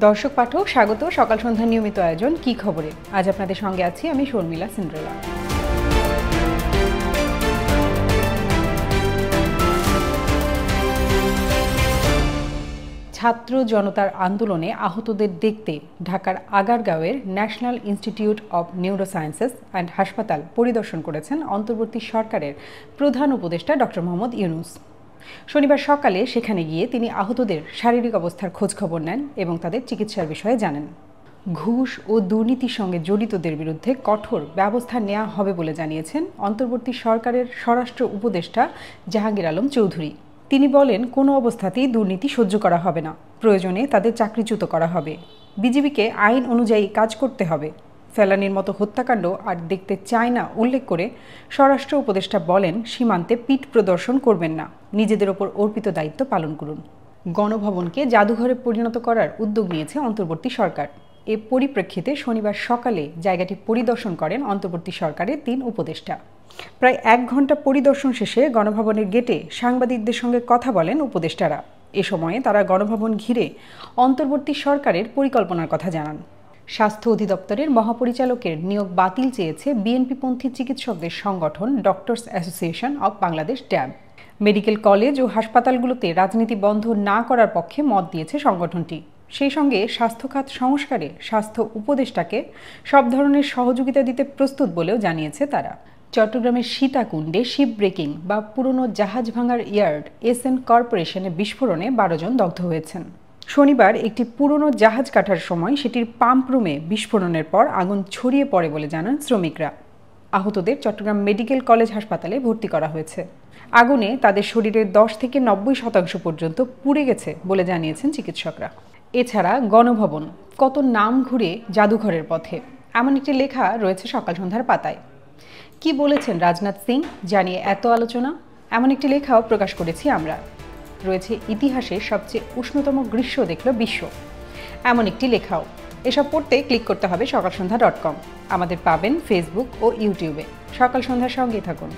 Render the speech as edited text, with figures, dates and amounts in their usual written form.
দর্শক পাঠক স্বাগত সকাল সন্ধ্যার নিয়মিত আয়োজন কি খবরে। আজ আপনাদের সঙ্গে আছি আমি শর্মিলা সিন্ড্রেলা। ছাত্র জনতার আন্দোলনে আহতদের দেখতে ঢাকার আগারগাঁওয়ের national institute of neurosciences and হাসপাতাল পরিদর্শন করেছেন অন্তর্বর্তী সরকারের প্রধান উপদেষ্টা ডক্টর মোহাম্মদ ইউনূস। শনিবার সকালে সেখানে গিয়ে তিনি আহতদের শারীরিক অবস্থার খোঁজখবর নেন এবং তাদের চিকিৎসার বিষয়ে জানেন। ঘুষ ও দুর্নীতির সঙ্গে জড়িতদের বিরুদ্ধে কঠোর ব্যবস্থা নেওয়া হবে বলে জানিয়েছেন অন্তর্বর্তী সরকারের স্বরাষ্ট্র উপদেষ্টা জাহাঙ্গীর আলম চৌধুরী। তিনি বলেন, কোনো অবস্থাতেই দুর্নীতি সহ্য করা হবে না, প্রয়োজনে তাদের চাকরিচ্যুত করা হবে। বিজিবিকে আইন অনুযায়ী কাজ করতে হবে। ফেলানির মতো হত্যাকাণ্ড আর দেখতে চায় না উল্লেখ করে স্বরাষ্ট্র উপদেষ্টা বলেন, সীমান্তে পিঠ প্রদর্শন করবেন না, নিজেদের ওপর অর্পিত দায়িত্ব পালন করুন। গণভবনকে জাদুঘরে পরিণত করার উদ্যোগ নিয়েছে অন্তর্বর্তী সরকার। এ পরিপ্রেক্ষিতে শনিবার সকালে জায়গাটি পরিদর্শন করেন অন্তর্বর্তী সরকারের ৩ উপদেষ্টা। প্রায় ১ ঘন্টা পরিদর্শন শেষে গণভবনের গেটে সাংবাদিকদের সঙ্গে কথা বলেন উপদেষ্টারা। এ সময়ে তারা গণভবন ঘিরে অন্তর্বর্তী সরকারের পরিকল্পনার কথা জানান। স্বাস্থ্য অধিদপ্তরের মহাপরিচালকের নিয়োগ বাতিল চেয়েছে বিএনপিপন্থী চিকিৎসকদের সংগঠন doctors association of Bangladesh DAB. Medical college ও হাসপাতালগুলোতে রাজনীতি বন্ধ না করার পক্ষে মত দিয়েছে সংগঠনটি। সেই সঙ্গে স্বাস্থ্যখাত সংস্কারে স্বাস্থ্য উপদেষ্টাকে সব ধরনের সহযোগিতা দিতে প্রস্তুত বলেও জানিয়েছে তারা। চট্টগ্রামের সীতাকুণ্ডে শিপ ব্রেকিং বা পুরনো জাহাজ ভাঙার ইয়ার্ড এসএন কর্পোরেশনে বিস্ফোরণে ১২ জন দগ্ধ হয়েছেন। শনিবার একটি পুরনো জাহাজ কাটার সময় সেটির পাম্প রুমে বিস্ফোরণের পর আগুন ছড়িয়ে পড়ে বলে জানান শ্রমিকরা। আহতদের চট্টগ্রাম মেডিকেল কলেজ হাসপাতালে ভর্তি করা হয়েছে। আগুনে তাদের শরীরের ১০ থেকে ৯০% পর্যন্ত পুড়ে গেছে বলে জানিয়েছেন চিকিৎসকরা। এছাড়া গণভবন কত নাম ঘুরে জাদুঘরের পথে, এমন একটি লেখা রয়েছে সকাল সন্ধ্যার পাতায়। কি বলেছেন রাজনাথ সিং জানিয়ে এত আলোচনা, এমন একটি লেখাও প্রকাশ করেছি আমরা। রয়েছে ইতিহাসের সবচেয়ে উষ্ণতম গ্রীষ্ম দেখল বিশ্ব, এমন একটি লেখাও। এসব পড়তে ক্লিক করতে হবে সকালসন্ধ্যা.com। আমাদের পাবেন ফেসবুক ও ইউটিউবে। সকাল সন্ধ্যার সঙ্গেই থাকুন।